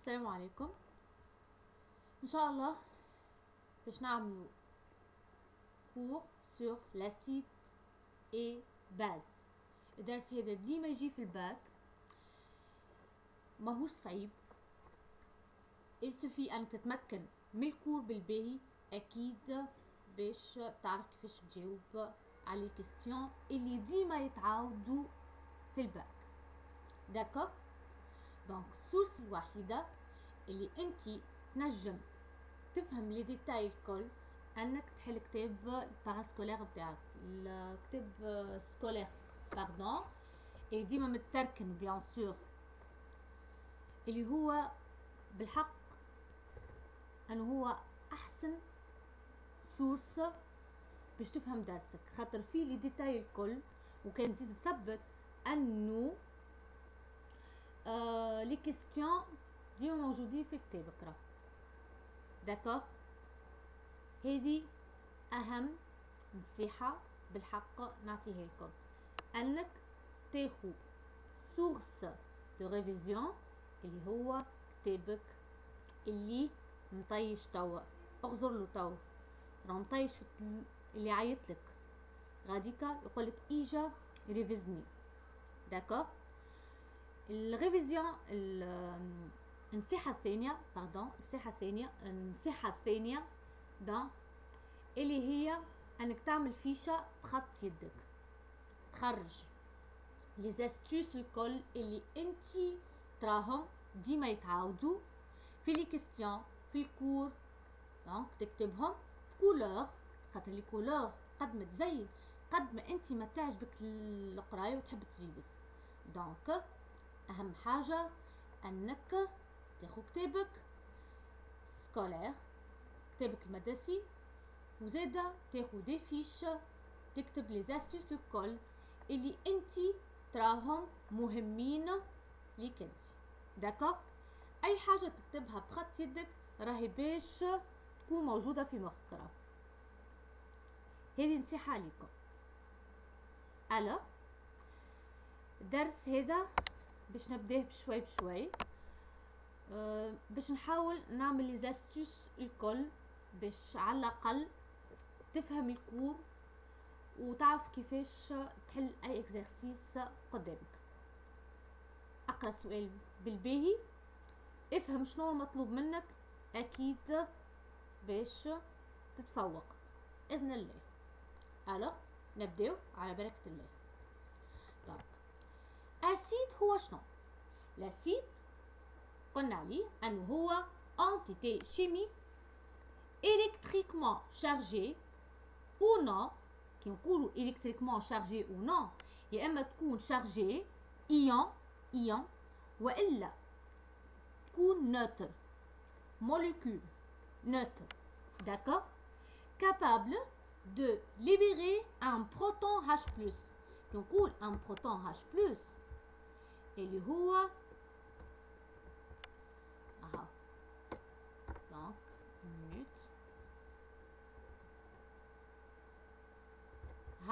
السلام عليكم. ان شاء الله باش نعملو cours sur l'acide et base. الدرس هذا ديما يجي في الباك، ماهوش صعيب. il suffit انك تتمكن من الكور بالباهي اكيد باش تعرف كيفاش تجاوب على الكيستيون اللي ديما يتعاودوا في الباك. داكور؟ دونك السورس الوحيده اللي انتي تنجم تفهم لي ديتاي الكل انك تحل كتاب الباراسكولير بتاعك، الكتاب سكولير باردون، اللي ديما متركن بيان سور، اللي هو بالحق انه هو احسن سورس باش تفهم درسك، خاطر فيه لي ديتاي الكل. وكان تزيد تثبت انه لي كيستيون ديما موجودين في كتابك راه. داكور؟ هذه اهم نصيحه بالحق نعطيها لكم، انك تاخذ سورس دو ريفيزيون اللي هو كتابك اللي مطيش توا. اغزر له توا راه مطيش اللي عيطلك غاديكا يقولك اجا ريفيزني. داكور؟ الريفيزيون النصيحة الثانية النصيحة الثانية اللي هي انك تعمل فيشة بخط يدك، تخرج لي زاستوس الكل اللي انتي تراهم ديما يتعاودوا في لي كيستيون في الكور. دونك تكتبهم بكولور، خاطر لي كولور قد ما تزين قد ما انتي ما تعجبك القرايه وتحب تريبس. دونك اهم حاجه انك تاخذ كتابك سكولير، كتابك المدرسي، وزاده تاخذ دي فيش تكتب لي زاستوس الكل اللي انتي تراهم مهمين ليك انتي. داكور؟ اي حاجه تكتبها بخط يدك راهي باش تكون موجوده في مخك راه. هذه نصيحه ليكم. الو الدرس هذا باش نبداه بشوي بشوي، باش نحاول نعمل لي زاستوس الكل باش على الاقل تفهم الكور وتعرف كيفاش تحل اي اكزرسيس قدامك. اقرا السؤال بالباهي، افهم شنو مطلوب منك اكيد باش تتفوق باذن الله. الو نبداو على بركه الله. دونك اسيد هو شنو؟ الاسيد قلنا عليه انه هو entité chimique électriquement chargée ou non. كي نقولوا électriquement chargée ou non، يا اما تكون chargée ion والا تكون neutre molécule neutre. D'accord? Capable de libérer un proton H+. كي نقول un proton H+, اللي هو donc minute H+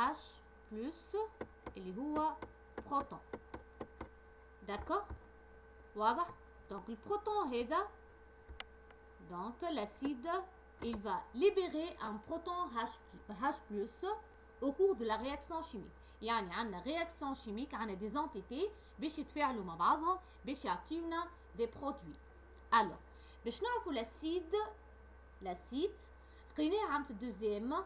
اللي هو بروتون. داكور؟ واضح؟ donc البروتون هذا، donc l'acide il va libérer un proton H+ au cours de la réaction chimique. يعني عندنا réaction chimique، عندنا des entités باش يتفاعلوا مع بعضهم باش يعطيونا des produits. alors باش نعرفوا لاسيد لقيناه عند الدوزيام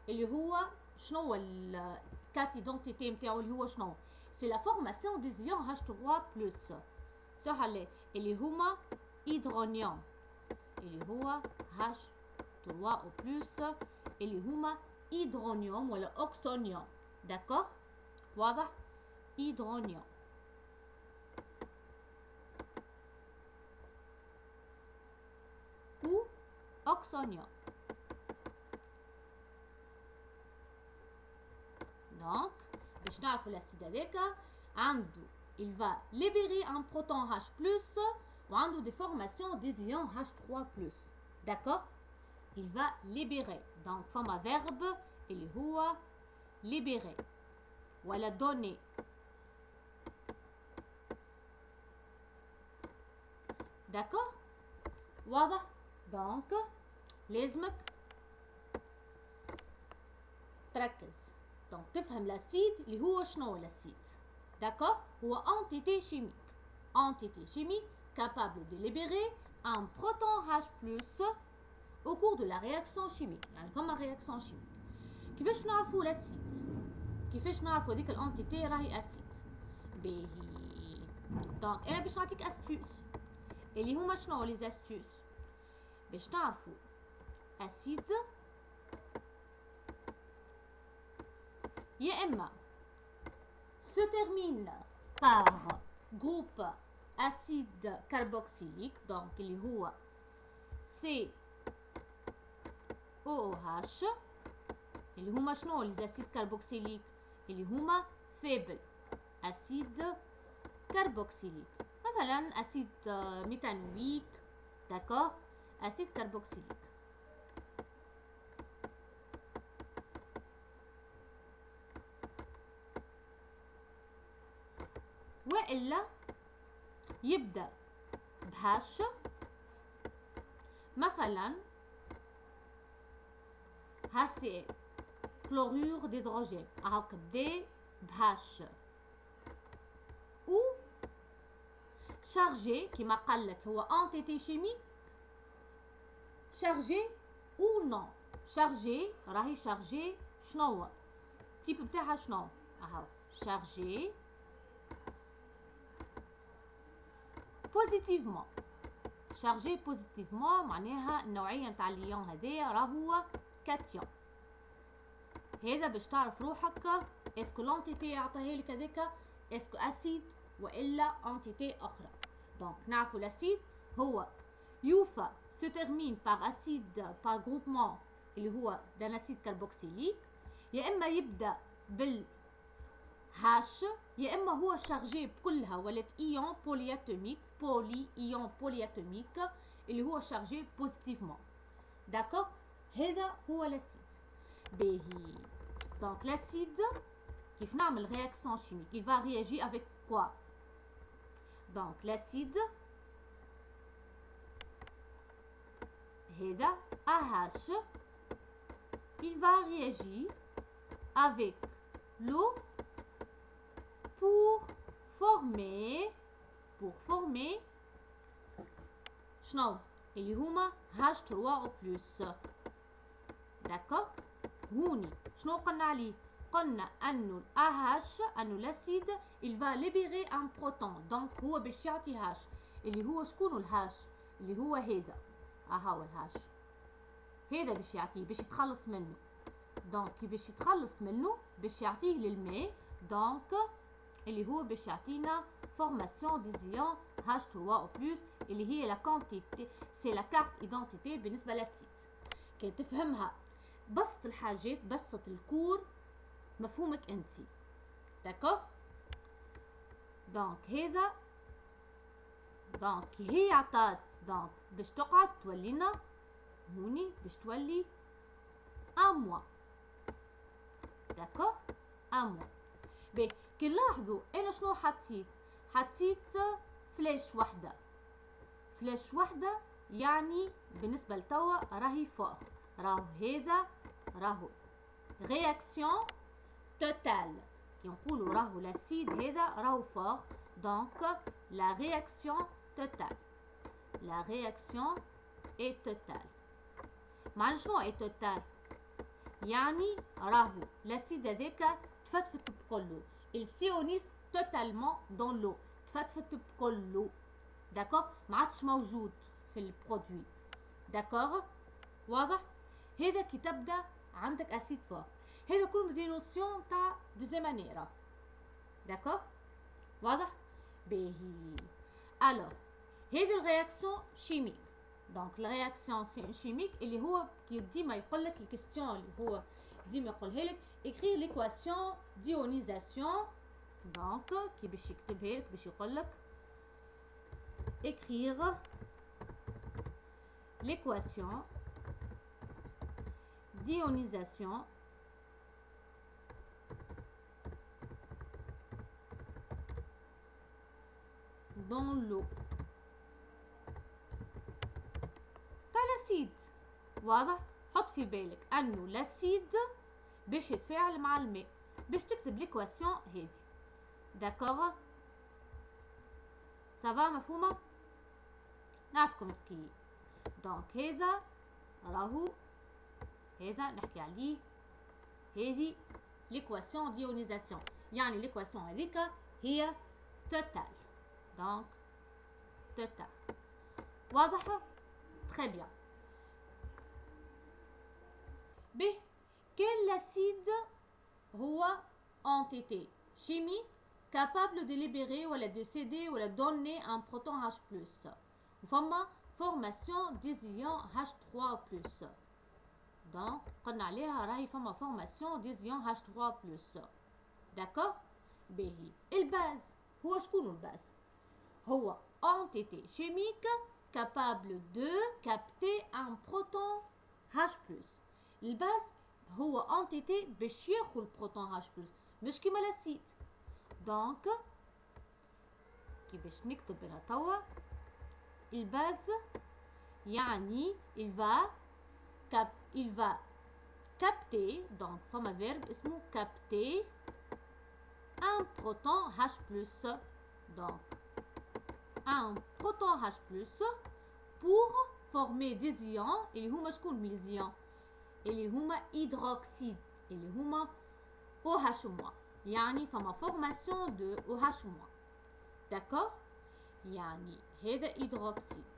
اللي هو شنو هو الكات ايدونتيتي نتاعو اللي هو شنو؟ سي لا فورماسيون دي زيون H3+. صح عليه؟ اللي هما هيدرونيوم، اللي هو H3+، اللي هما هيدرونيوم ولا اوكسونيوم. داكور؟ واضح؟ هيدرونيوم ou oxonium. Donc باش نعرفوا الاسيد هذاك عنده il va libérer un proton H+ وعنده des formations des ions H3+. d'accord? il va libérer، donc فما verbe اللي هو libérer ولا donner. داكور واضح. دونك لازمك تركز دونك تفهم لاسيد اللي هو شنو لاسيد. داكور هو انتيتي شيميك، entité chimique capable de libérer un proton H+ au cours de la réaction chimique. يعني فما réaction chimique. كيفاش نعرفوا لاسيد؟ كيفاش نعرفوا هذيك الانتيتي راهي اسيد؟ باهي دونك انا باش نعطيك استوس اللي هما شنو لي زاستوس باش نعرفوا اسيد، يا اما se termine par groupe acide carboxylique donc اللي هو COOH اللي هما شنو لي زاسيد كاربوكسيليك اللي هما فيبل اسيد كاربوكسيليك، مثلا اسيد ميثانويك. داكور اسيد كاربوكسيليك. والا يبدا بهاش، مثلا HCl كلورور ديدروجين هاكا بدا بهاش، او شارجي كيما قالك هو انتيتي شيميك شارجي او نون. شارجي راهي شارجي شنو هو التيب بتاعها شنو اهو شارجي بوزيتيفمون. شارجي بوزيتيفمون معناها النوعيه نتاع الليون هذايا راهو كاتيون. هذا باش تعرف روحك اسكو لونتيتي عطاها لك هذاك اسكو اسيد والا انتيتي اخرى. دونك نعرفوا الاسيد هو يوفى se termine par acide par groupement اللي هو d'un acide carboxylique، يا اما يبدا بال هاش يا اما هو شارجي بكلها ولات ايون بولياتوميك بولي ايون بولياتوميك اللي هو شارجي بوزيتيفمون. داكور هذا هو الاسيد. باهي دونك l'acide كيف نعمل réaction chimique il va réagir avec quoi. donc l'acide هذا AH il va réagir avec l'eau pour former شنو اللي هما H3O+. داكور هوني شنو قلنا عليه؟ قلنا انه AH انه الاسيد il va libérer un proton donc هو باش يعطي هاش اللي هو شكون الهاش اللي هو هذا اهو الهاش هذا باش يعطيه باش يتخلص منه. دونك باش يتخلص منه باش يعطيه للماء دونك اللي هو باش يعطينا فورماسيون دي زيون H3O+ اللي هي لا كونتيتي سي لا كارت ايدونتيتي بالنسبه للاسيد. كي تفهمها بسط الحاجات بسط الكور مفهومك انت. داكور دونك هذا دونك هي عطات دونك باش تقعد تولينا هوني باش تولي اموا. داكور اموا. باهي كي نلاحظوا انا شنو حطيت فلاش وحده. فلاش وحده يعني بالنسبه لتوا راهي فوق راهو هذا راهو رياكسيون توتال كي نقولوا راهو لاسيد هذا راهو فوق دونك لا رياكسيون توتال. لا رياكسيون اي توتال. معنى شنو اي توتال؟ يعني راهو لاسيد هذاك تفتفت بكله السيونيس توتالمون دون لو تفتفت بكله. داكور ما عادش موجود في البرودوي. داكور واضح. هذا كي تبدا عندك اسيد فور هذا كله دي نوسيون تاع دوزيام اني. داكور واضح. باهي الوغ هذه الرياكسيون شيميك. دونك الرياكسيون شيميك اللي هو كي ديما يقول لك الكيستيون اللي هو ديما يقولها لك écrire l'équation d'ionisation. دونك كي باش يكتبها لك باش يقول لك écrire l'équation d'ionisation dans l'eau. لاسيد. واضح؟ حط في بالك انه لاسيد باش يتفاعل مع الماء باش تكتب ليكواسيون هذه. داكوغ؟ سافا مفهومه؟ نعرفكم مسكين. دونك هذا راهو هذا نحكي عليه هذه ليكواسيون ديونيزاسيون، يعني ليكواسيون هذيك هي توتال. دونك توتال. واضحه؟ تري بيان. به كان لاسيد هو entité chimique capable de libérer ولا de céder ولا donner un proton H+. وفما formation des ions H3+. donc قلنا عليها راهي فما formation des ions H3+. d'accord. باهي الباز هو شكون الباز؟ هو entité chimique capable de capter un proton H+. الباز هو entité باش ياخذ البروتون H+، مش كيما لاسيد. دونك كي باش نكتب انا توا الباز يعني il va capter، donc فما verbe اسمه capter un proton H+. donc un proton H+ pour former des ions اللي هما شكون من les ions اللي هما hydroxyde اللي هما OH-. يعني فما formation de OH-. d'accord. يعني هذا hydroxyde.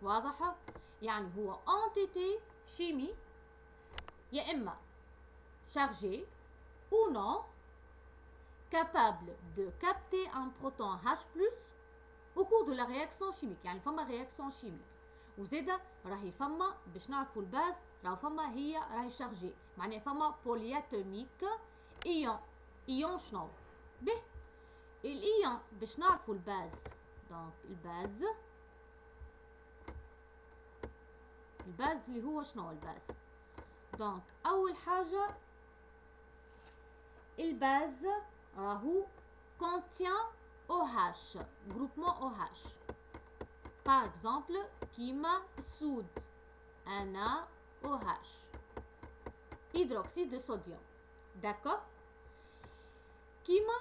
واضحة؟ يعني هو entité chimique يا إما chargé ou non capable de capter un proton H+ au cours de la réaction chimique. يعني فما réaction chimique وزيدا راهي فما باش نعرفوا الباز راهو فما هي راهي شارجي، معناها فما بولياتوميك ايون شنو؟ به الايون باش نعرفوا الباز. دونك الباز اللي هو شنو الباز؟ دونك اول حاجه الباز راهو contient OH groupement OH. par exemple كيما السود NaOH hydroxyde de sodium. d'accord. كيما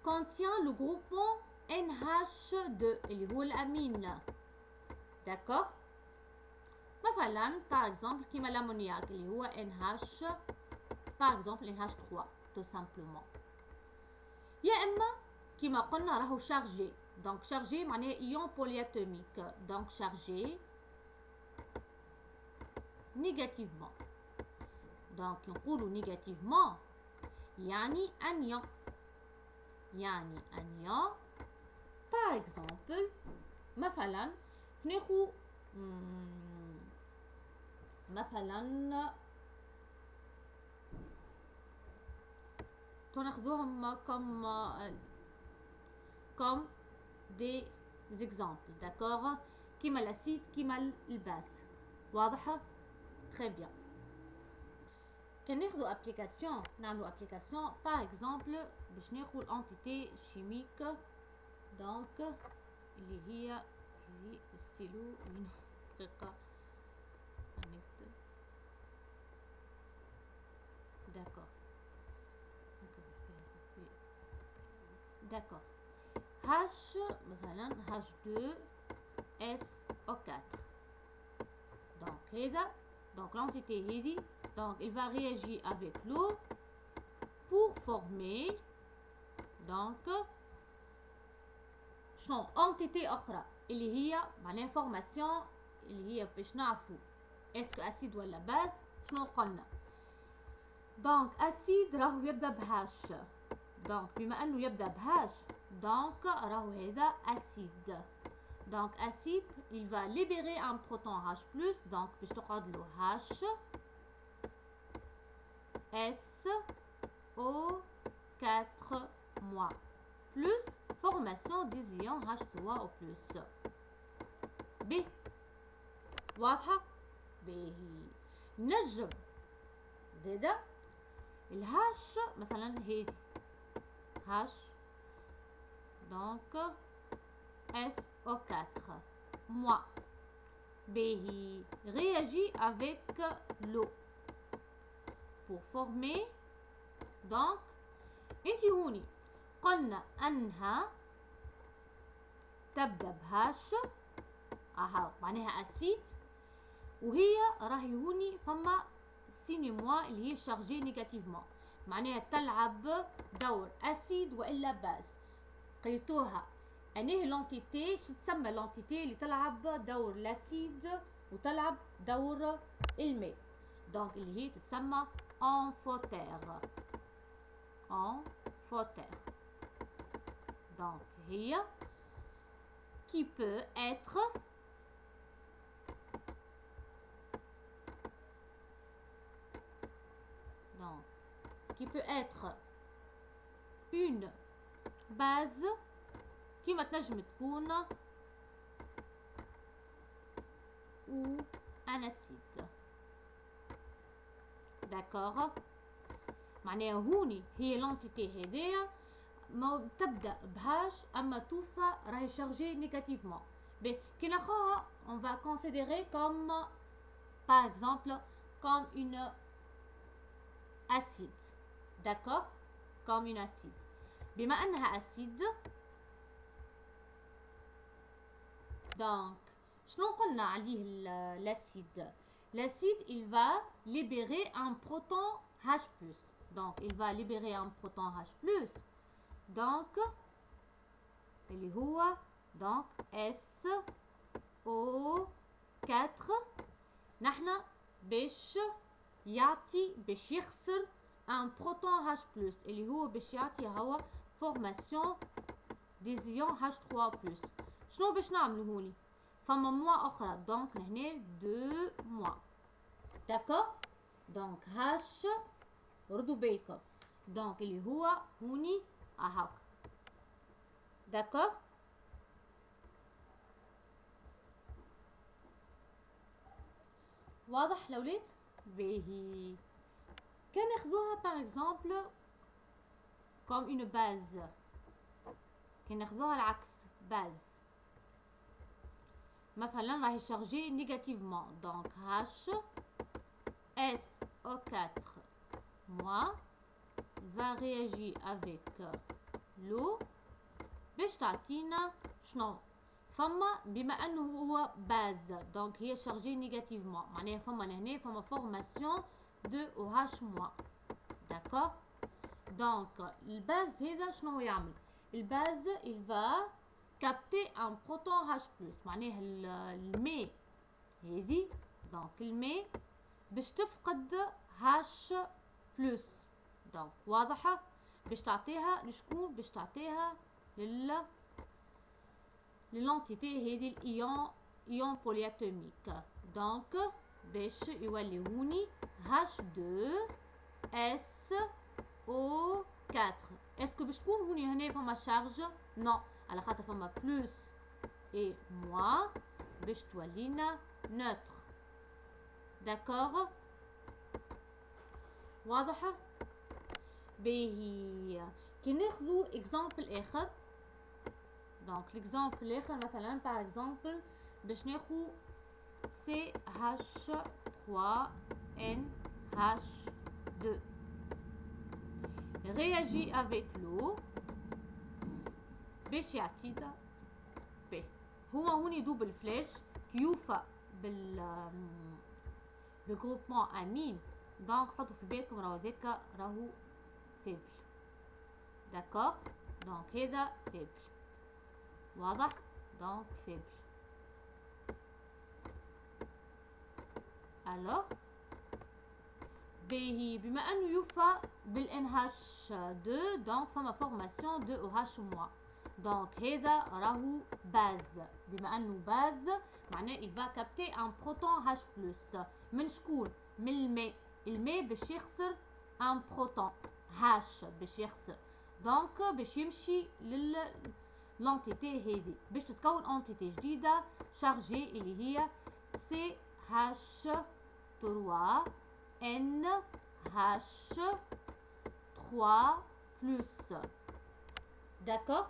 contient le groupement NH2 اللي هو الامين. d'accord. مثلا par exemple كيما l'amoniac اللي هو NH par exemple NH3 tout simplement. يا اما كيما قلنا راهو chargé. donc chargé معناه ion polyatomique. donc chargé négativement. donc نقولوا négativement يعني anion. par exemple مثلا ناخذ مثلا تناخذوهم comme des exemples. d'accord. كيما الاسيد كيما الباز. واضحه؟ très bien. كان ناخذوا ابليكاسيون نعملوا ابليكاسيون par exemple باش ناخذ الانتيتي شيميك دونك اللي هي ستيلو من دقيقه نكتب. d'accord. d'accord. H مثلا H2SO4. donc هذا donc l'entité هذه donc il va réagir avec l'eau pour former donc شنو entité أخرى اللي هي معناها formation اللي هي باش نعرفوا اسكو أسيد ولا باز. شنو قلنا؟ donc أسيد راهو يبدأ بهاش. donc بما أنه يبدأ بهاش donc راهو هذا أسيد. donc acide il va libérer un proton H+. donc باش تقعد له H SO4- plus formation des ions H3O+. ب واضحة؟ باهي. نجم زادا الهاش مثلا هذه هاش donc SO4 moins باهي réagit avec l'eau pour former donc انتي هوني قلنا انها تبدا بهاش اها معناها اسيد وهي راهي هوني فما سيني موا اللي هي شارجي نيجاتيفمون معناها تلعب دور اسيد والا باز قريتوها انهي لونتيتي شو تسمى لونتيتي اللي تلعب دور الاسيد وتلعب دور الماء دونك اللي هي تتسمى امفوتير امفوتير دونك هي qui peut être donc qui peut être une base كيما تنجم تكون ou un acide d'accord معناها هوني هي لونتيتي هذيا ما تبدا بهاش اما توفى راهي شارجي نيجاتيفمون كي ناخوها on va considérer comme par exemple comme une acide d'accord comme une acide بما انها acide donc شنو قلنا عليه l'acide l'acide il va libérer un proton H+. Donc il va libérer un proton H+. Donc اللي هو donc SO4 نحنا باش يعطي باش يخسر un proton H+, اللي هو باش يعطي هو formation des ions H3+. شنو باش نعملو هوني فما موا اخرى دونك لهنا 2 موا داكور دونك H ردوا بالكم دونك اللي هو هوني اهاك داكور واضح الاولاد باهي كان ناخذوها باغ اكزومبل كوم اون باز كان ناخذوها العكس باز مثلا راهي شارجي نيجاتيفمون دونك H SO4 moins va réagir avec l'eau باش تعطينا شنو فما بما انه هو باز دونك هي شارجي نيجاتيفمون معناها فما لهنا فما فورماسيون دو OH moins داكور دونك الباز هذا شنو يعمل الباز il va capter un proton H+, معناها الماء هذه دونك الماء باش تفقد H+, دونك واضحة باش تعطيها لشكون باش تعطيها للانتيتي هذه الايون بولياتوميك دونك باش يولي هوني H2SO4 اسكو باش تكون هوني هنا فما شارج نو على خاطر فما بلوس اي موان باش تولينا نوتر داكور واضحه باهي كي ناخذو اكزامبل اخر دونك ليكزامبل الاخر مثلا باغ اكزامبل باش ناخذ CH3NH2 réagit avec l'eau باش يعطينا ب هو هوني دوبل فلاش كيوفى بالجروبمون امين دونك حطوا في بالكم راهو هذاك راهو فيبل داكور دونك هذا فيبل واضح دونك فيبل الوغ باهي بما انه يوفى بالNH2 دونك فما فورماسيون دو OH moins دونك هذا راهو باز بما انه باز معناه il va capter un proton H+. من شكون من الماء الماء باش يخسر un proton H باش يخسر دونك باش يمشي للانتيتي هذه باش تتكون انتيتي جديده شارجي اللي هي CH3NH3 داكور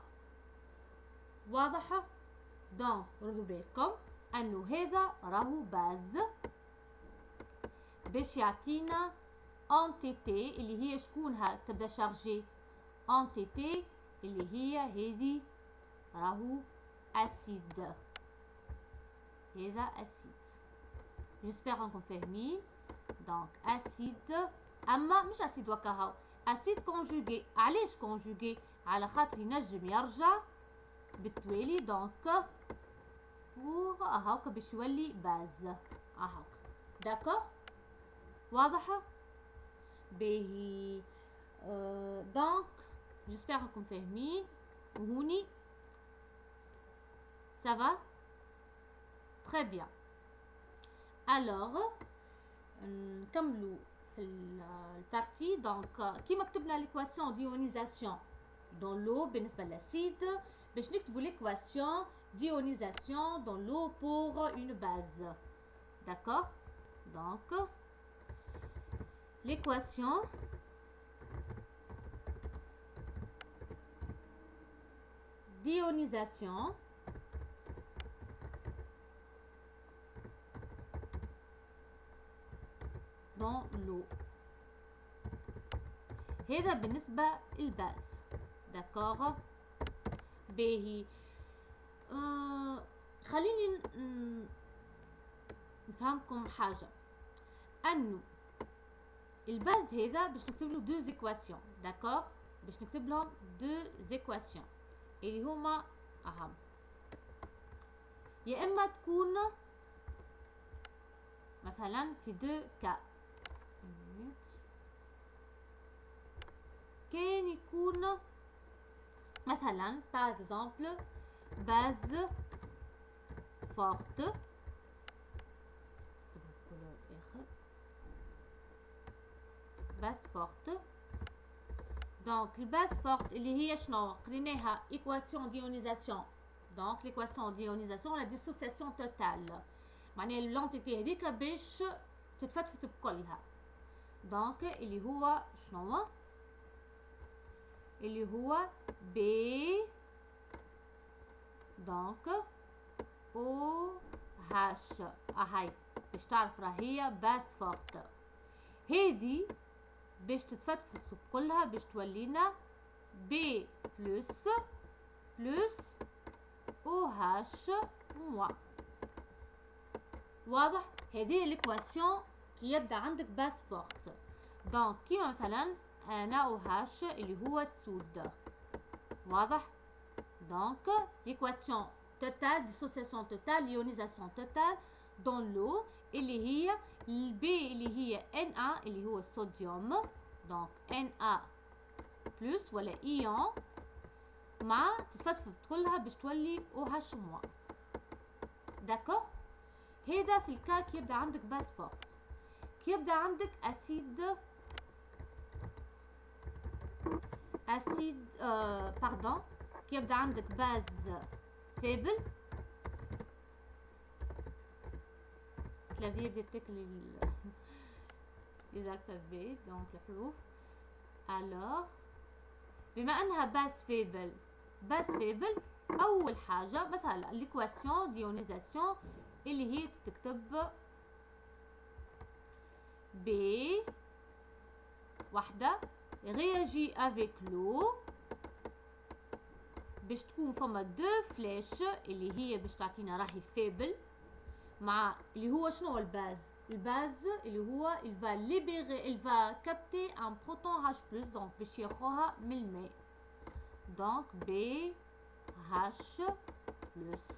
واضحة؟ دونك ردوا بالكم انه هذا راهو باز باش يعطينا انتيتي اللي هي شكونها تبدا شارجي انتيتي اللي هي هذه راهو اسيد. هذا اسيد. جيسبر انكم فاهمين. دونك اسيد، اما مش اسيد وكهو، اسيد كونجوغي. علاش كونجوغي؟ على خاطر ينجم يرجع بالتوالي. دونك بور اهاكا باش يولي باز اهاكا. داكور؟ واضحة؟ باهي. دونك جيسبر انكم فاهمين. وهوني سافا تري بيان. الوغ نكملوا في البارتي. دونك كيما كتبنا ليكواسيون ديونيزاسيون دون لو بالنسبه للاسيد، باش نكتبوا ليكواسيون ديونيزاسيون دون لو بور اون باز. داكور؟ دونك l'équation d'ionisation dans l'eau. هذا بالنسبة للباز. داكور؟ باهي. خليني نفهمكم حاجة، انه الباز هذا باش نكتب له دو زيكواسيون. داكور؟ باش نكتب لهم دو زيكواسيون اللي هما اهم. يا اما تكون مثلا في دو كا، كان يكون مثلا par exemple base forte. base forte. دونك الباز فورت اللي هي شنو قريناها ايكواسيون ديونيزاسيون. دونك ليكواسيون ديونيزاسيون لا ديسوسياسيون توتال، معناها لونتيتي هذيك باش تتفتفت بكلها. دونك اللي هو شنو؟ اللي هو بي دونك او هاش. هاي باش تعرف راهي باز فورت. هذه باش تتفتفت كلها باش تولينا بي بلس او هاش موا. واضح؟ هذه ليكواسيون كي يبدا عندك باز فورت. دونك كيما مثلا انا او هاش اللي هو السود. واضح؟ دونك ليكواسيون توتال ديسوسياسيون توتال ايونيزاسيون توتال دون لو اللي هي البي اللي هي Na اللي هو الصوديوم. دونك Na بلس ولا ايون مع تتفتفت كلها باش تولي او هاش موا. داكور؟ هذا في الكا كي يبدا عندك باز فورت. كي يبدا عندك اسيد باردون كي يبدا عندك باز فيبل. كلافير بدي تاكل les alphabets donc الحروف. alors بما انها باز فيبل اول حاجه مثلا ليكواسيون ديونيزاسيون اللي هي تكتب ب وحده réagit avec l'eau باش تكون فما دو فلاش اللي هي باش تعطينا راهي فيبل مع اللي هو شنو الباز اللي هو il va libérer il va capter un proton H+, donc باش ياخوها من الماء. donc BH plus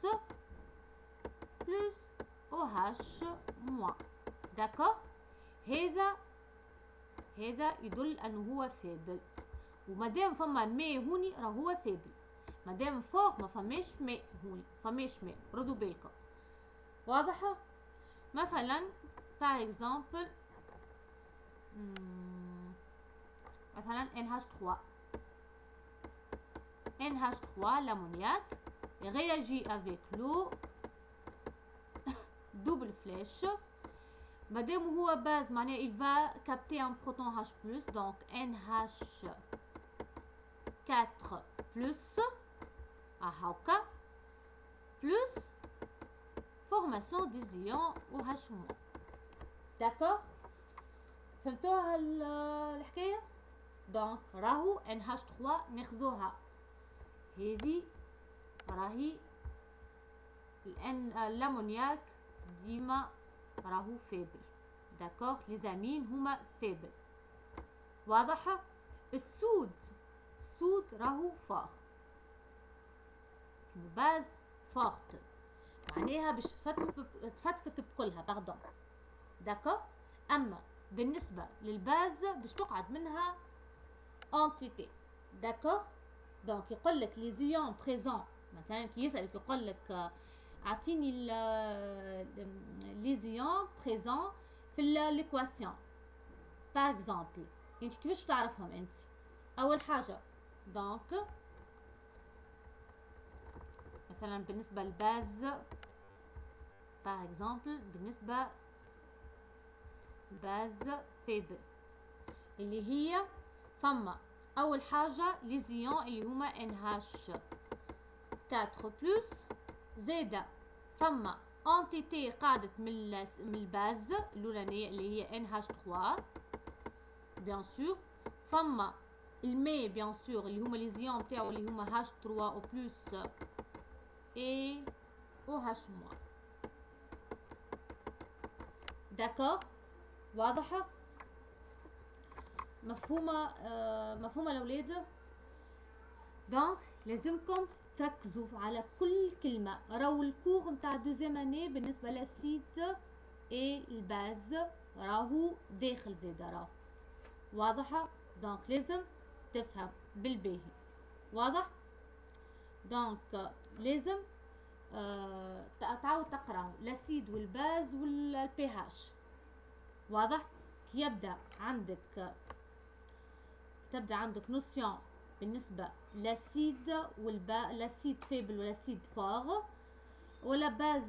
OH moins. d'accord؟ هذا يدل انه هو فابل. ومادام فما ماء هوني راه هو فابل. مادام فوق ما فماش ماء هوني فماش ماء. ردوا بالكم. واضحه؟ مثلا par exemple مثلا NH3 l'ammoniac réagit avec l'eau double flèche. مادام هو باز معناه il va capter un proton H+, donc NH4 plus هاكا plus formation des ions OH-. داكور؟ فهمتوها الحكايه؟ دونك راهو NH3 ناخذوها هذه راهي الامونياك ديما راهو فيبل. داكور؟ لي زامين هما فيبل. واضحه؟ السود راهو فاغ، الباز فاغت معناها باش تفتفت بكلها باردون. داكور؟ اما بالنسبه للباز باش تقعد منها انتيتي. داكور؟ دونك يقول لك لي زيون بريزون، مثلا كي يسالك يقول لك اعطيني لي زيون بريزون في ليكواسيون باغ اكزومبل، انت كيفاش تعرفهم انت؟ اول حاجه دونك مثلا بالنسبه للباز باغ اكزومبل، بالنسبه باز فيبل اللي هي فما اول حاجه لي زيون اللي هما NH4 بلس زاده فما انتيتي قاعدت من الباز الاولانيه اللي هي NH3 بيان سور، فما الماء بيان سور اللي هما لي زيون تاعو اللي هما H3 او بلس اي OH-. داكور؟ واضحه؟ مفهومه؟ مفهومه الاولاد؟ دونك لازمكم تركزوا على كل كلمه. راهو الكور نتاع دوزيام اني بالنسبه للاسيد اي الباز راهو داخل زاده راهو. واضحه؟ دونك لازم تفهم بالباهي. واضح؟ دونك لازم تعاود تقرا الاسيد والباز والبي هاش. واضح؟ يبدا عندك نوسيون بالنسبه لاسيد لاسيد فيبل ولاسيد فور، ولا باز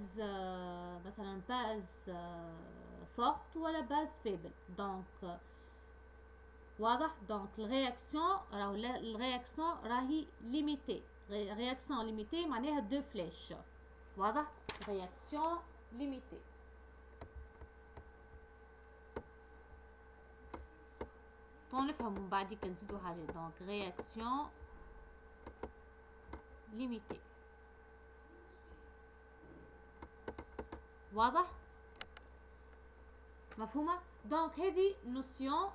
مثلا باز فورت ولا باز فيبل. دونك واضح؟ دونك الرياكسيون راهي ليميتي. رياكسيون ليميتي معناها دو فلاش. واضح؟ رياكسيون ليميتي. نفهموا من بعديك نزيدوا حاجه. دونك رياكسيون ليميتي. واضح؟ مفهومه؟ دونك هذه نوسيون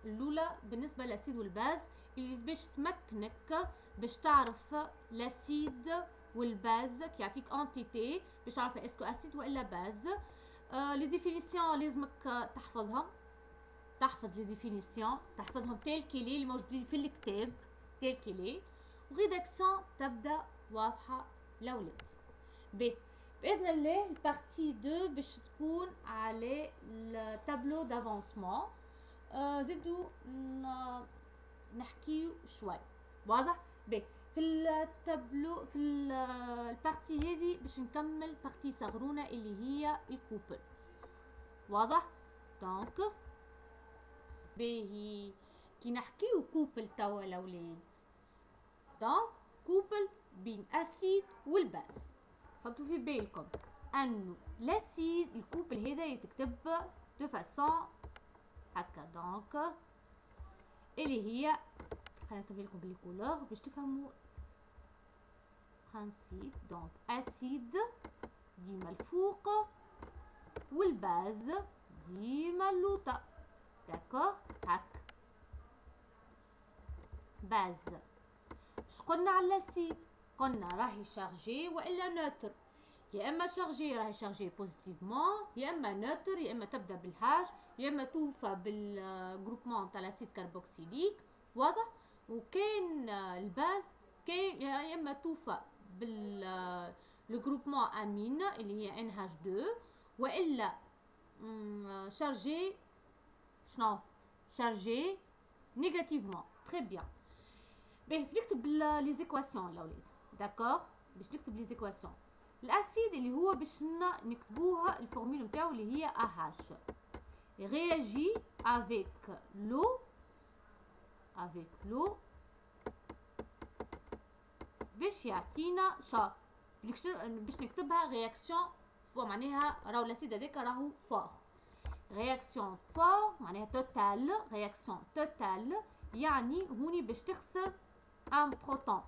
الاولى بالنسبه للاسيد والباز اللي باش تمكنك باش تعرف الاسيد والباز كي يعطيك انتيتي باش تعرف اسكو اسيد والا باز. لي ديفينيسيون لازمك تحفظهم، تحفظ لي ديفينيسيون، تحفظهم تيل كيلي الموجودين في الكتاب تيل كيلي، وريداكسيون تبدا واضحه الاولاد. باذن الله البارتي 2 باش تكون على التابلو دافونسمون. زيدو نحكيو شوي. واضح؟ في التابلو في البارتي هذه باش نكمل بارتي صغرونه اللي هي الكوبل. واضح؟ دونك باهي كي نحكيو كوبل توا الاولاد، دونك كوبل بين اسيد والباز. حطوا في بالكم انه الاسيد الكوبل هذا يتكتب دو فاسون هكا. دونك اللي هي خلينا نكتب لكم بلي كولور باش تفهموا برانسيب. دونك اسيد ديما الفوق والباز ديما اللوطه. داكور؟ هاك باز. قلنا على الاسيد؟ قلنا راهي شارجي والا نوتر. يا اما شارجي راهي شارجي بوزيتيفمون، يا اما نوتر، يا اما تبدا بالهاش، يا اما توفى بالجروبمون تاع الاسيد كربوكسيليك. واضح؟ وكاين الباز كاين يا اما توفى بالجروبمون امين اللي هي NH2، والا شارجي شنو؟ شارجي نيجاتيفمون. تري بيان. باهي نكتب لي زيكواسيون الاولاد. داكور؟ باش نكتب لي زيكواسيون. الاسيد اللي هو باش نكتبوها الفورمول نتاعو اللي هي AH réagit avec l'eau باش يعطينا شا باش نكتبها رياكسيون فور، معناها راهو الاسيد هذاك راهو فور. رياكسيون فور معناها توتال، رياكسيون توتال يعني هوني باش تخسر ان بروتون.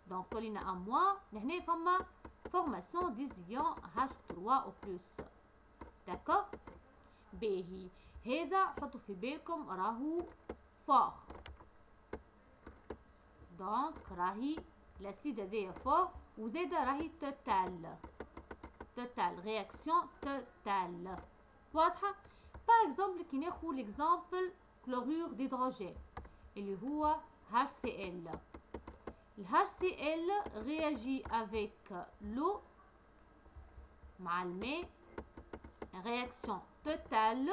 دونك تولينا ان موان، لهنا فما فورماسيون ديزيون H3 او بلس. داكور. باهي هذا حطوا في بالكم راهو فور. دونك راهي الاسيد هذايا فور وزاده راهي توتال. توتال رياكسيون توتال. واضحه؟ باغ اكزومبل كي ناخذ ليكزامبل كلورور ديدروجين اللي هو HCl. ال HCl réagit avec l'eau مع الماء، réaction totale.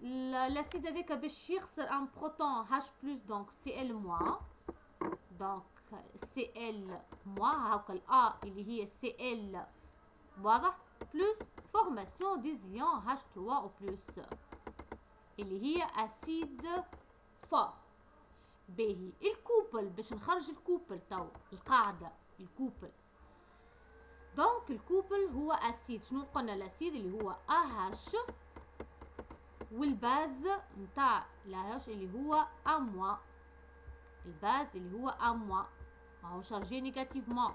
الاسيد هذاك باش يخسر ان بروتون H+، دونك Cl-. دونك Cl- هاكا الA اللي هي Cl، واضح؟ بلس فورماسيون ديزيون H3 او بلس اللي هي اسيد فور. باهي الكوبل، باش نخرج الكوبل تو القاعده الكوبل. دونك الكوبل هو اسيد، شنو قلنا؟ الاسيد اللي هو AH والباز نتاع الAH اللي هو A-. الباز اللي هو A- راهو شارجي نيجاتيفمون،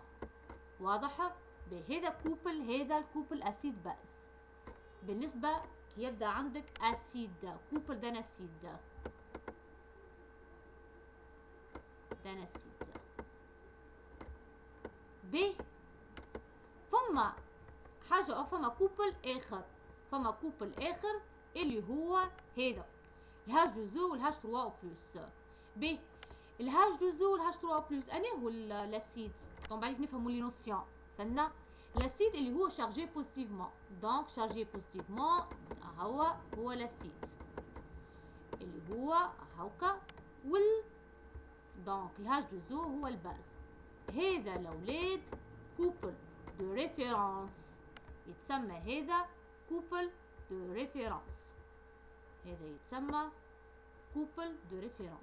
واضح؟ بهذا كوبل، هذا الكوبل اسيد باز. بالنسبه كي يبدا عندك اسيد كوبل داناسيد، داناسيد. ب فما حاجه او فما كوبل اخر، فما كوبل اخر اللي هو هذا الهاش دوزو والهاش 3 او بلس. ب الهاش دوزو والهاش 3 او بلس انا هو الاسيد. دونك بعد نفهموا لي نوسيون. فهمنا؟ الاسيد اللي هو شارجي بوزيتيفمون، دونك شارجي بوزيتيفمون هو الاسيد اللي هو هاكا. دونك الهاش دوزو هو الباز. هذا الاولاد كوبل دو ريفيرونس، يتسمى هذا كوبل دو ريفيرونس. هذا يتسمى كوبل دو ريفيرونس.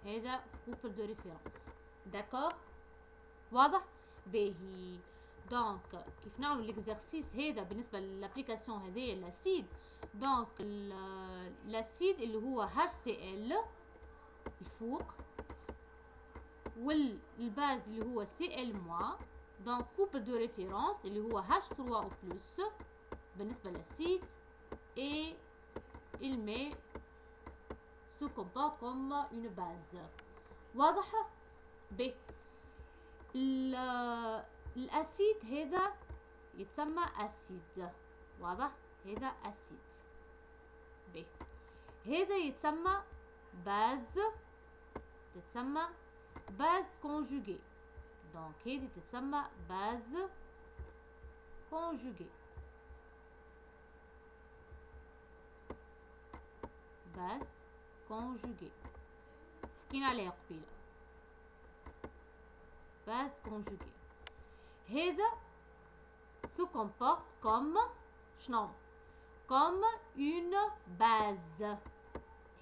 هذا كوبل دو ريفيرونس. داكور؟ واضح؟ باهي. دونك كيف نعملوا ليكزارسيس هذا بالنسبه للابليكاسيون هذه الاسيد. دونك الاسيد اللي هو HCl الفوق والباز اللي هو Cl-. دونك كوبل دو ريفيرونس اللي هو H3 او بلس بالنسبه للاسيد، اي الماء se comporte comme une base. واضح؟ ب الاسيد هذا يتسمى اسيد، واضح؟ هذا اسيد. ب هذا يتسمى باز، تتسمى باز كونجوغي. دونك هذه تتسمى باز كونجوغي. باز كونجوغي حكينا عليها قبيله. باز كونجوغي هذا سو كومبورت كوم شنو؟ كوم اون باز.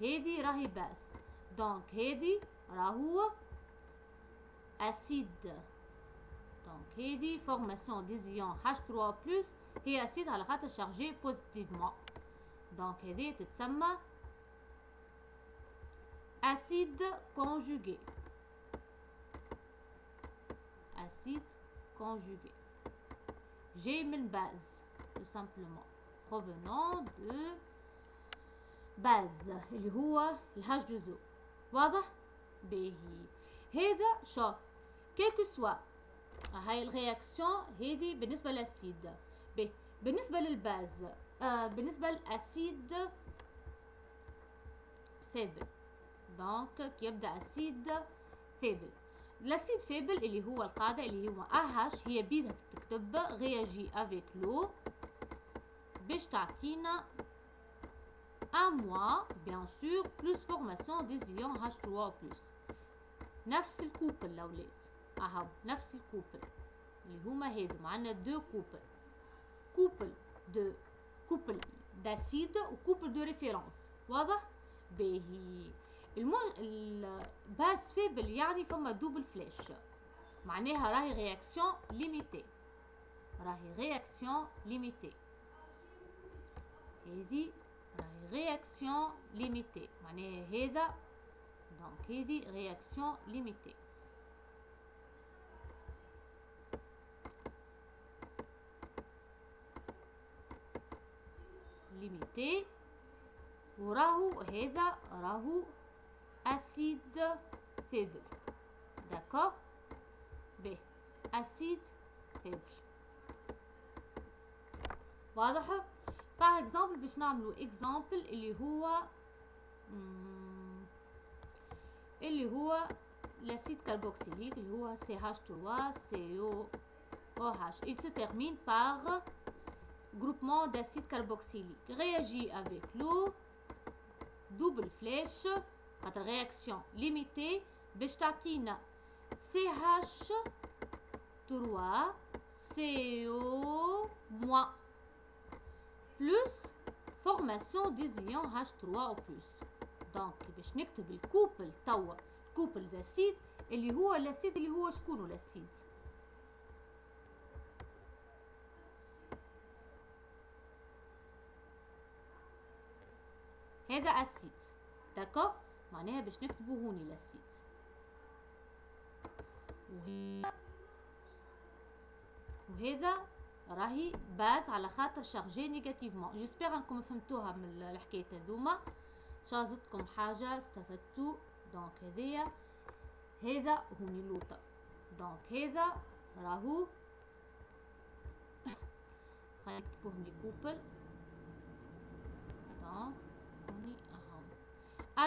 هذه راهي باز، دونك هذه راهو اسيد. دونك هذه فورماسيون ديزيون H3 بلس هي اسيد على خاطر شارجي بوزيتيفمون. دونك هذه تتسمى acide conjugué. Acide conjugué. J'ai une base, tout simplement. Provenant de base اللي هو الهاش دوزو. واضح؟ باهي. هذا شو كيلكو سوا هاي الرياكسيون هذه بالنسبة للأسيد. بالنسبة للباز بالنسبة للأسيد فيبل. دونك كي يبدا اسيد فيبل. الاسيد فيبل اللي هو القاعده اللي هو AH هي بيدها تكتب رياجي افيك لو باش تعطينا A- بيان سور بلس فورماسيون دي زيون H3 بلس. نفس الكوبل الاولاد اهو، نفس الكوبل اللي هما هادو معنا دو كوبل، كوبل داسيد وكوبل دو ريفيرونس. واضح؟ باهي. الباز فيبل يعني فما دوبل فلاش، معناها راهي رياكسيون ليميتي، راهي رياكسيون ليميتي، هذه راهي رياكسيون ليميتي، معناها هذا دونك هذه رياكسيون ليميتي. ليميتي وراهو هذا راهو اسيد فيبل. داكور؟ به اسيد فيبل. واضحه؟ باغ اكزومبل باش نعملو اكزومبل اللي هو لاسيد كاربوكسيليك اللي هو CH3COOH. Il se termine par groupement d'acide carboxylique. Réagit avec l'eau, double flèche, خاطر réaction limitée باش تعطينا CH3CO- plus formation des ions H3O+. دونك باش نكتب الكوبل توا، كوبل لاسيد اللي هو الاسيد اللي هو شكونه الاسيد؟ هذا اسيد. داكو؟ معناها باش نكتبو هوني الاسيد. وهذا راهي باز على خاطر شارجي نيجاتيفمون. جيسبر انكم فهمتوها من الحكاية هذوما، شازتكم حاجة استفدتو. دونك هذيا هذا هوني لوطا. دونك هذا راهو خلينا نكتبوهم لي كوبل. دونك هوني اهم.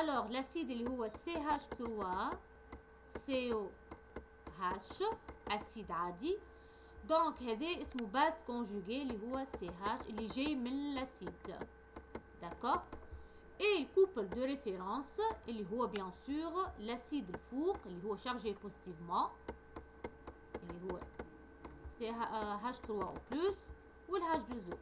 الوغ لاسيد اللي هو CH3COH اسيد عادي. دونك هذا اسمه باز كونجوغي اللي هو CH اللي جاي من لاسيد. داكور؟ اي الكوبل دو ريفيرونس اللي هو بيان سور لاسيد الفوق اللي هو شارجي بوزيتيفمون اللي هو H3O+ والH2O.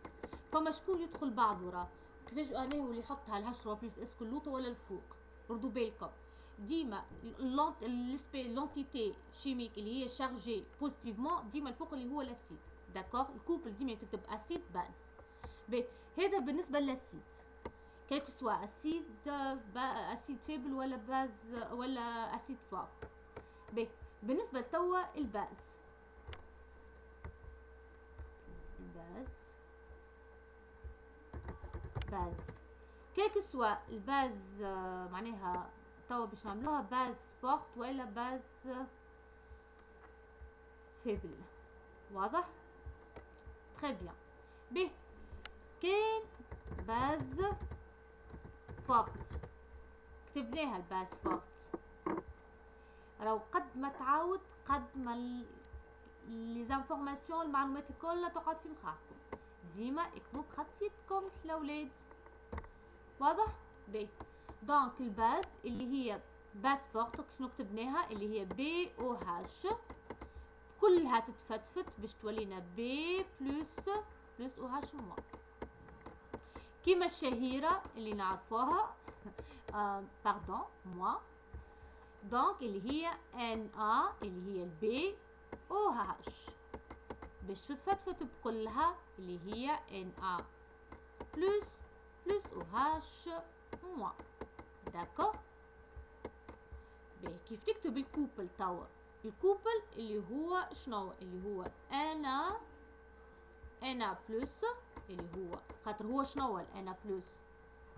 فما شكون يدخل بعضه راه كيفاش انا هو اللي يحطها الH3O+ اسكو اللوطه ولا الفوق؟ ردوا بالكم ديما لونتيتي شيميك اللي هي شارجي بوزيتيفمون ديما الفوق اللي هو لاسيد. داكور؟ الكوبل ديما تكتب اسيد باز. هذا بالنسبه للاسيد كيلكو سوا اسيد فيبل ولا باز ولا اسيد فور. بالنسبه لتوا الباز كيلكو سوا الباز معناها توا باش نعملوها باز فورت ولا باز فيبل. واضح؟ تري بيان. كاين باز فورت كتبناها الباز فورت راهو قد ما تعاود قد ما لي زانفورماسيون المعلومات الكل تقعد في مخاخكم. ديما اكتبوا بخط يدكم الاولاد. واضح؟ دونك الباز اللي هي باز فورت شنو كتبناها اللي هي BOH كلها تتفتفت باش تولينا B بلس OH موان كيما الشهيرة اللي نعرفوها باردون موان. دونك اللي هي Na اللي هي الB OH باش تتفتفت بكلها اللي هي Na بلس OH موان. داكو؟ كيف تكتب الكوبل توا؟ الكوبل اللي هو شنو؟ اللي هو Na بلس اللي هو خاطر هو شنو الNA بلس؟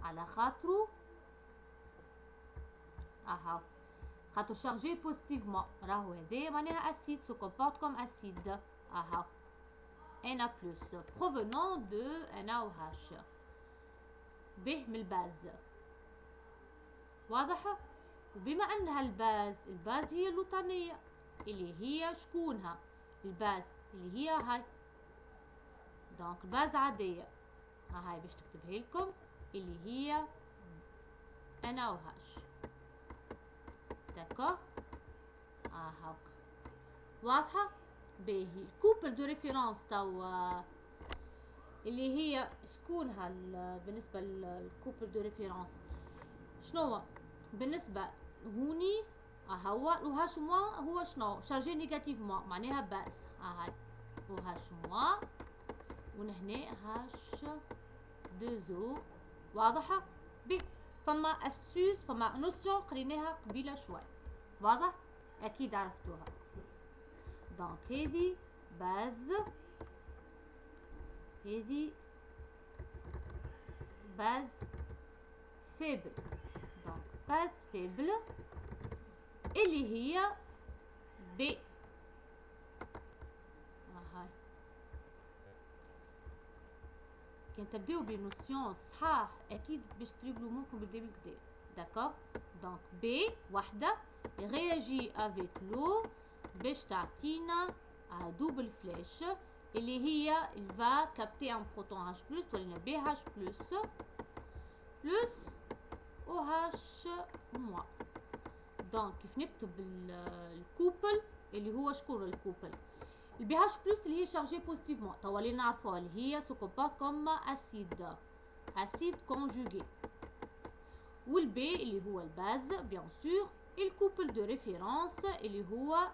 على خاطرو خاطر شارجي بوزيتيفمون راهو هذا معناها اسيد سو كومبورت كوم اسيد. Na بلس بروفونون دو NaOH من الباز. واضحة؟ وبما انها الباز هي اللوطانية اللي هي شكونها؟ الباز اللي هي هاي. دونك باز عادية هاي باش تكتبها لكم اللي هي NaOH. داكور؟ هاك واضحة؟ باهي. كوبل دو ريفيرونس توا اللي هي شكونها بالنسبة للكوبل دو ريفيرونس؟ شنو بالنسبه هوني هو وهاش موا هو شنو شارجي نيجاتيفمون معناها باس هاي وهاش موا ونهنا هاش دوزو واضحه بي. فما استوس فما نوسيون قريناها قبيله شوي واضح اكيد عرفتوها. دونك هذه باز هذه باز فيبل. دونك باز فيبل اللي هي ب هاي كان تبداو بنوسيون صحاح اكيد باش تريقلوا ممكن بالديبل كدا داكور. دونك ب وحده réagit avec l'eau باش تعطينا دوبل فلاش اللي هي il va capter un proton H+ ولينا BH+ plus OH moins. دونك كيف نكتب الكوبل اللي هو شكون الكوبل البي اتش بلس اللي هي شارجي بوزيتيفمون توا اللي نعرفوها اللي هي سو كومبورت كوم اسيد كونجوغي والبي اللي هو الباز بيان سور الكوبل دو ريفيرونس اللي هو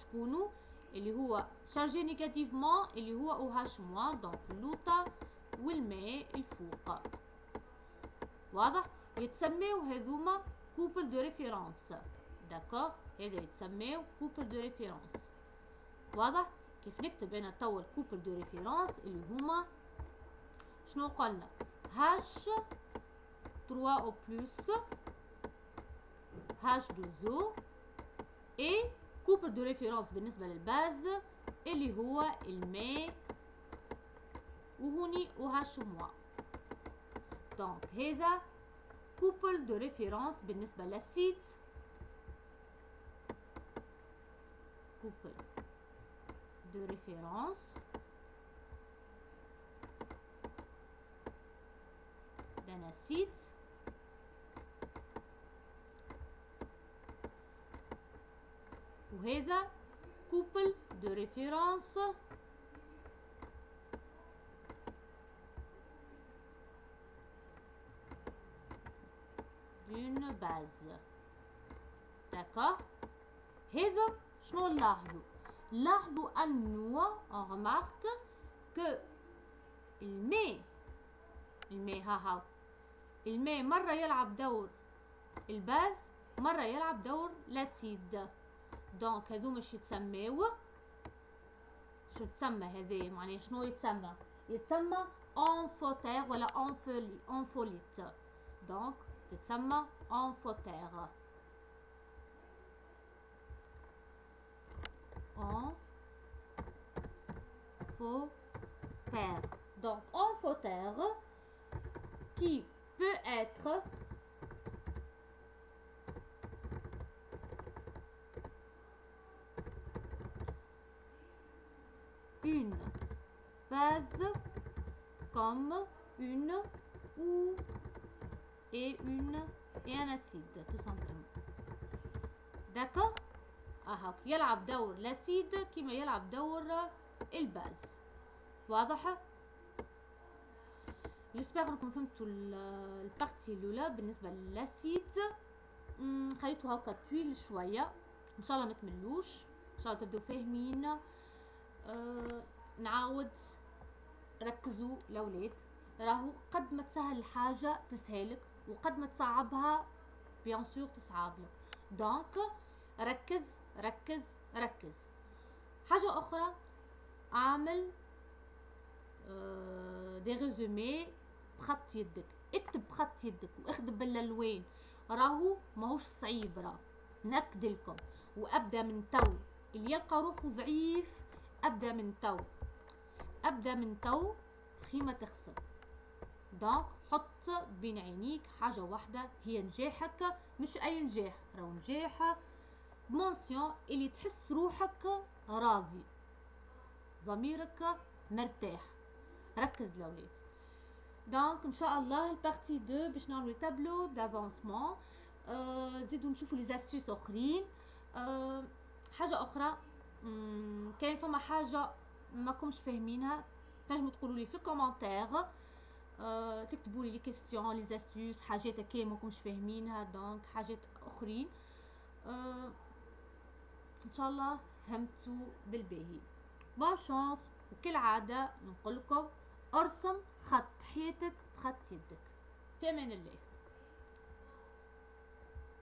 شكونو اللي هو شارجي نيجاتيفمون اللي هو او هاش موان. دونك اللوطه والماء الفوق واضح يتسميو هذوما كوبل دو ريفيرونس داكور. هذا يتسميو كوبل دو ريفيرونس واضح. كيف نكتب انا توا الكوبل دو ريفيرونس اللي هما شنو قلنا هاش 3 او بلس هاش 2 او اي كوبل دو ريفيرونس بالنسبه للباز اللي هو الماء وهوني وهاش موا. دونك هذا كوبل دو ريفيرونس بالنسبه للاسيد couple de référence d'un acide وهذا couple de référence d'une base. D'accord. هذا شنو نلاحظوا؟ لاحظوا انه on remarque que الماء ها الماء مرة يلعب دور الباز مرة يلعب دور لاسيد. دونك هذو مش يتسماو شو تسمى هذا معناه شنو يتسمى انفوتير ولا انفوليت. دونك تتسمى انفوتير amphoterre. Donc amphoterre qui peut être une base comme une ou et un acide tout simplement. D'accord. يلعب دور الاسيد كما يلعب دور الباز واضحه. جيسبر انكم فهمتوا البارتي الاولى بالنسبه للاسيد. خليتو هكا طويل شويه ان شاء الله ما تملوش ان شاء الله تبداو فاهمين. نعاود ركزوا الاولاد راهو قد ما تسهل الحاجه تسهلك وقد ما تصعبها بيان سور تصعبلك. دونك ركز ركز ركز. حاجة أخرى أعمل دي ريزومي بخط يدك. اكتب بخط يدك واخدم بالألوان راهو ماهوش صعيب راه نكدلكم. وأبدأ من تو اللي يلقى روحه ضعيف أبدأ من تو خيمة تخسر. دونك حط بين عينيك حاجة واحدة هي نجاحك مش أي نجاح راهو نجاح مونسيون اللي تحس روحك راضي ضميرك مرتاح. ركز الاولاد. دونك ان شاء الله البارتي 2 باش نعملوا تابلو دافونسمون. زيدوا نشوفوا لي زاستيس اخرين. حاجه اخرى كاين فما حاجه ماكمش فاهمينها تنجموا تقولوا لي في الكومنتير. تكتبوا لي كيستيون لي زاستيوس حاجات هكا ماكمش فاهمينها، دونك حاجات اخرين. ان شاء الله فهمتوا بالباهي. بون شانس، وكالعاده نقول لكم ارسم خط حياتك بخط يدك. في امان الله.